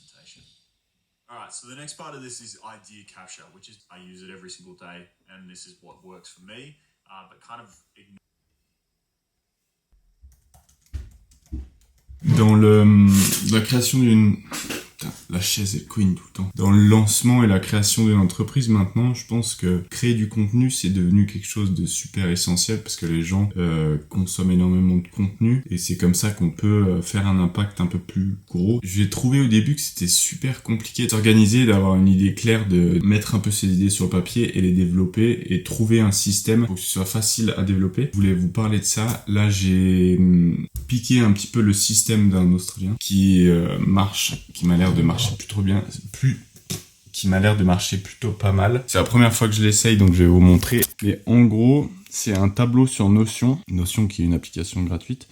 presentation. All right, so the next part of this is idea capture, which is I use it every single day, and this is what works for me, but kind of Dans la création d'une... Putain, la chaise elle couine tout le temps. Dans le lancement et la création d'une entreprise maintenant, je pense que créer du contenu c'est devenu quelque chose de super essentiel parce que les gens consomment énormément de contenu et c'est comme ça qu'on peut faire un impact un peu plus gros. J'ai trouvé au début que c'était super compliqué de s'organiser, d'avoir une idée claire, de mettre un peu ses idées sur le papier et les développer et trouver un système pour que ce soit facile à développer. Je voulais vous parler de ça. Là j'ai piqué un petit peu le système d'un Australien qui marche, qui m'a l'air de marcher plutôt bien, qui m'a l'air de marcher plutôt pas mal. C'est la première fois que je l'essaye, donc je vais vous montrer. Mais en gros, c'est un tableau sur Notion, Notion qui est une application gratuite,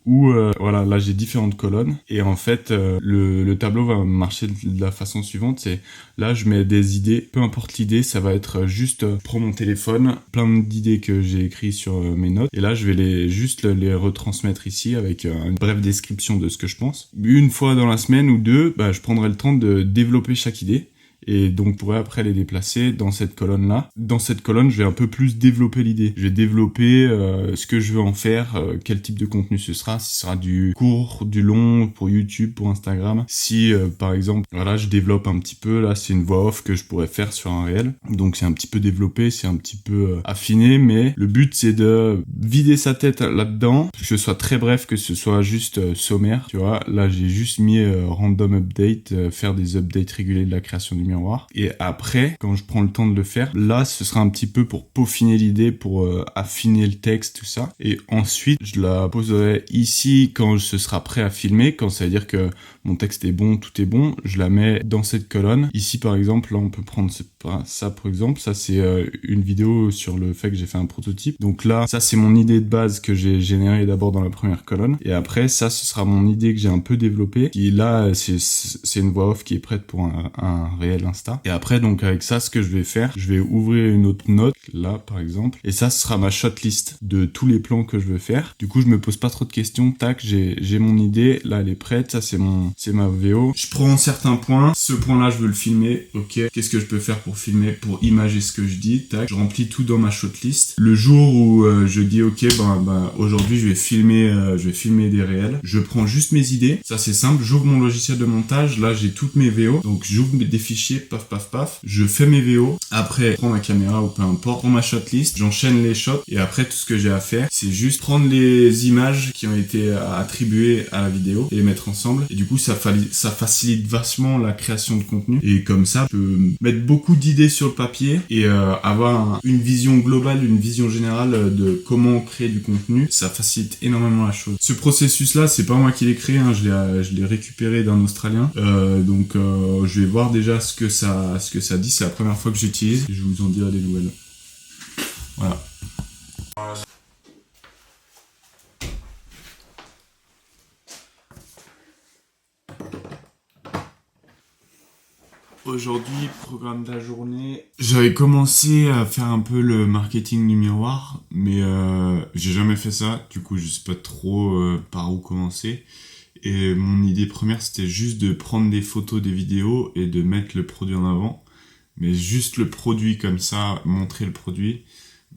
où voilà, là j'ai différentes colonnes et en fait le tableau va marcher de la façon suivante, c'est là je mets des idées, peu importe l'idée, ça va être juste prendre mon téléphone, plein d'idées que j'ai écrites sur mes notes et là je vais juste les retransmettre ici avec une brève description de ce que je pense. Une fois dans la semaine ou deux, je prendrai le temps de développer chaque idée. Et donc, je pourrais après les déplacer dans cette colonne-là. Dans cette colonne, je vais un peu plus développer l'idée. Je vais développer ce que je veux en faire, quel type de contenu ce sera. Si ce sera du court, du long, pour YouTube, pour Instagram. Si, par exemple, voilà, je développe un petit peu, là, c'est une voix off que je pourrais faire sur un réel. Donc, c'est un petit peu développé, c'est un petit peu affiné, mais le but, c'est de vider sa tête là-dedans, que ce soit très bref, que ce soit juste sommaire, tu vois. Là, j'ai juste mis random update, faire des updates réguliers de la création du miroir. Et après, quand je prends le temps de le faire, là, ce sera un petit peu pour peaufiner l'idée, pour affiner le texte, tout ça. Et ensuite, je la poserai ici quand ce sera prêt à filmer, quand ça veut dire que mon texte est bon, tout est bon, je la mets dans cette colonne. Ici, par exemple, là, on peut prendre ça, par exemple. Ça, c'est une vidéo sur le fait que j'ai fait un prototype. Donc là, ça, c'est mon idée de base que j'ai générée d'abord dans la première colonne. Et après, ça, ce sera mon idée que j'ai un peu développée. Qui, là, c'est une voix off qui est prête pour un réel Insta. Et après, donc, avec ça, ce que je vais faire, je vais ouvrir une autre note, là, par exemple. Et ça, ce sera ma shotlist de tous les plans que je veux faire. Du coup, je me pose pas trop de questions. Tac, j'ai mon idée. Là, elle est prête. Ça, c'est ma VO. Je prends certains points. Ce point-là, je veux le filmer. Ok. Qu'est-ce que je peux faire pour filmer, pour imager ce que je dis? Tac. Je remplis tout dans ma shotlist. Le jour où je dis ok, aujourd'hui, je vais filmer des réels. Je prends juste mes idées. Ça, c'est simple. J'ouvre mon logiciel de montage. Là, j'ai toutes mes VO. Donc, j'ouvre des fichiers. Paf, paf, paf. Je fais mes VO. Après, je prends ma caméra ou peu importe. Je prends ma shotlist. J'enchaîne les shots. Et après, tout ce que j'ai à faire, c'est juste prendre les images qui ont été attribuées à la vidéo et les mettre ensemble. Et du coup, ça facilite vachement la création de contenu. Et comme ça, je peux mettre beaucoup d'idées sur le papier et avoir une vision globale, une vision générale de comment créer du contenu. Ça facilite énormément la chose. Ce processus-là, c'est pas moi qui l'ai créé, hein. Je l'ai récupéré d'un Australien. Donc, je vais voir déjà ce que ça dit. C'est la première fois que j'utilise. Je vous en dirai des nouvelles. Voilà. Aujourd'hui, programme de la journée. J'avais commencé à faire un peu le marketing du miroir, mais j'ai jamais fait ça. Du coup, je sais pas trop par où commencer. Et mon idée première, c'était juste de prendre des photos, des vidéos et de mettre le produit en avant. Mais juste le produit comme ça, montrer le produit,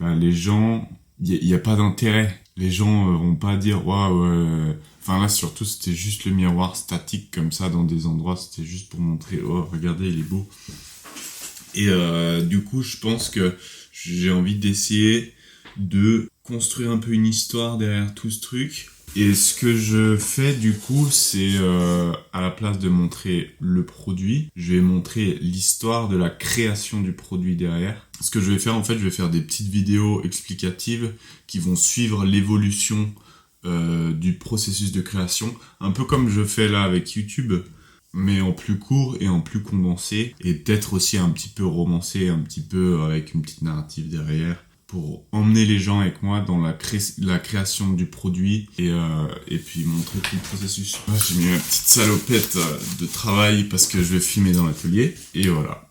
les gens, il y a pas d'intérêt. Les gens vont pas dire waouh. Enfin là surtout c'était juste le miroir statique comme ça dans des endroits, c'était juste pour montrer oh regardez il est beau. Et du coup je pense que j'ai envie d'essayer de construire un peu une histoire derrière tout ce truc. Et ce que je fais du coup, c'est à la place de montrer le produit, je vais montrer l'histoire de la création du produit derrière. Ce que je vais faire en fait, je vais faire des petites vidéos explicatives qui vont suivre l'évolution du processus de création, un peu comme je fais là avec YouTube, mais en plus court et en plus condensé, et peut-être aussi un petit peu romancé, un petit peu avec une petite narrative derrière, pour emmener les gens avec moi dans la création du produit et puis montrer tout le processus. J'ai mis ma petite salopette de travail parce que je vais filmer dans l'atelier, et voilà.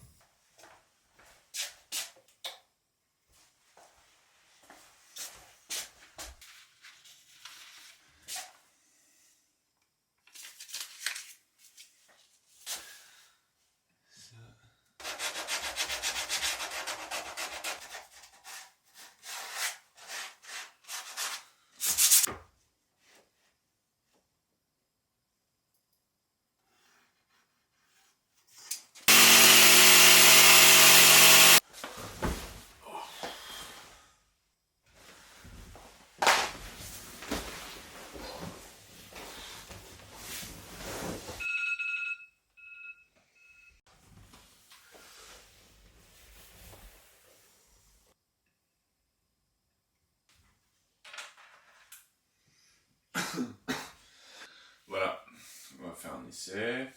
un essai.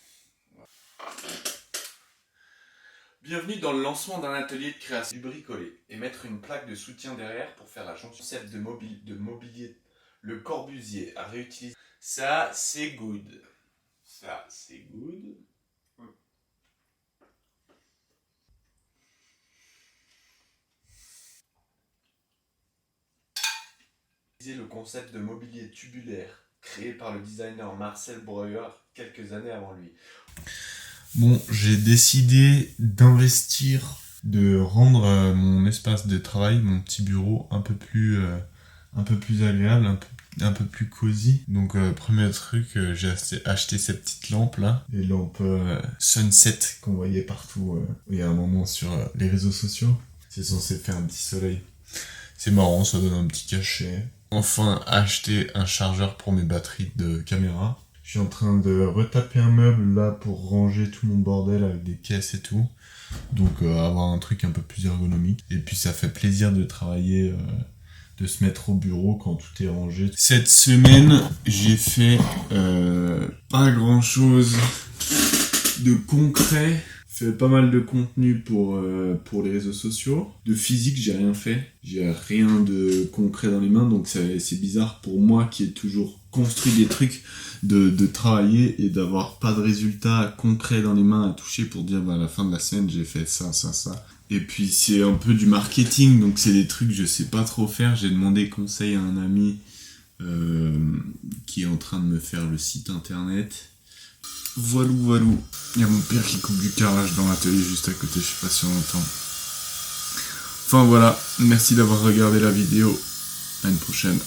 Bienvenue dans le lancement d'un atelier de création du bricolé et mettre une plaque de soutien derrière pour faire la jonction concept de mobilier. Le Corbusier à réutiliser. Ça, c'est good. Ça, c'est good. Le concept de mobilier tubulaire créé par le designer Marcel Breuer quelques années avant lui. Bon, j'ai décidé d'investir, de rendre mon espace de travail, mon petit bureau, un peu plus agréable, un peu plus cosy. Donc premier truc, j'ai acheté cette petite lampe là, les lampes sunset qu'on voyait partout il y a un moment sur les réseaux sociaux. C'est censé faire un petit soleil. C'est marrant, ça donne un petit cachet. Enfin, acheter un chargeur pour mes batteries de caméra. Je suis en train de retaper un meuble là pour ranger tout mon bordel avec des caisses et tout. Donc avoir un truc un peu plus ergonomique. Et puis ça fait plaisir de travailler, de se mettre au bureau quand tout est rangé. Cette semaine, j'ai fait pas grand chose de concret. Fait pas mal de contenu pour les réseaux sociaux. De physique, j'ai rien fait. J'ai rien de concret dans les mains, donc c'est bizarre pour moi qui ai toujours construit des trucs de travailler et d'avoir pas de résultats concrets dans les mains à toucher pour dire à la fin de la semaine j'ai fait ça. Et puis c'est un peu du marketing, donc c'est des trucs que je sais pas trop faire. J'ai demandé conseil à un ami qui est en train de me faire le site internet. Voilou. Il y a mon père qui coupe du carrelage dans l'atelier juste à côté, je sais pas si on entend. Enfin voilà, merci d'avoir regardé la vidéo. À une prochaine.